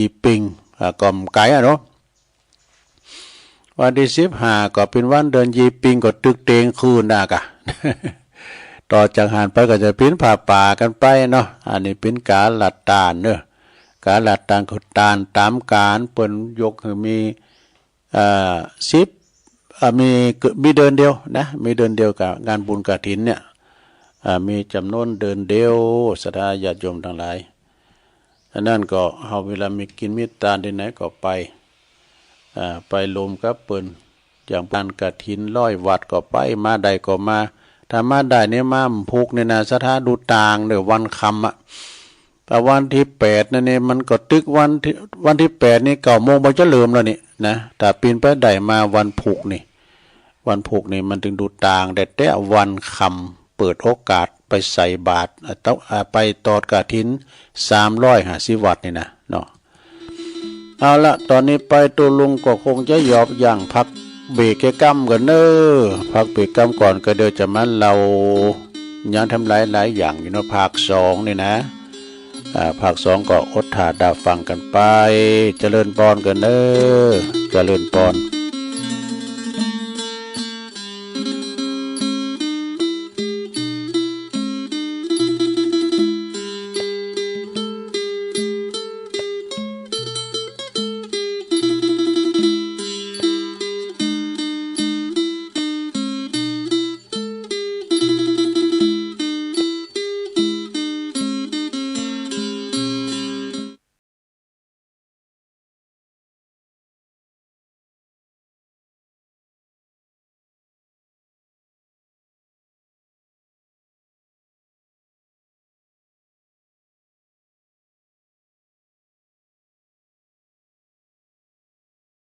ยีปิงก่อมไก่เนาะวันที่15ก็เป็นวันเดือนยีปิงก็ตึกเตงคืนกะ ต่อจากหันไปก็จะเป็นผ่าป่ากันไปเนาะอันนี้เป็นการหลัดตาลเนาะการหลัดตาลคือตาลตามการเปิ้นยกคือมีมีเดินเดียวนะมีเดินเดียวกับงานบุญกฐินเนี่ยมีจำนวนเดินเดียวศรัทธาญาติโยมทั้งหลายอันนั้นก็เฮาเวลามีกินมีทานที่ไหนก็ไปรวมกับเปิ้นอย่างงานกฐิน100 วัดก็ไปมาใดก็มาถ้ามาได้เนี่ยมาพุกเนี่ยนะศรัทธาดูต่างเด้อวันคำอ่ะแต่วันที่8นั่นนี่มันก็ตึกวันที่8นี่9 โมงบ่จะเริ่มแล้วนี่นะถ้าปีนไปได้มาวันพุกนี่มันถึงดูต่างแต่วันคำเปิดโอกาสไปใส่บาตรไปตอดกฐิน350 วัดนี่นะเนาะเอาละตอนนี้ไปตัวลุงก็คงจะหยอบอย่างพักเบรกกรรมกันเนพักเบรกกรรมก่อนก็เดี๋ยวจะมาเรายังทำหลายอย่างอยู่เนาะภาค2นี่นะภาค2ก็อดถาดาฟังกันไปเจริญพรกันเจริญพร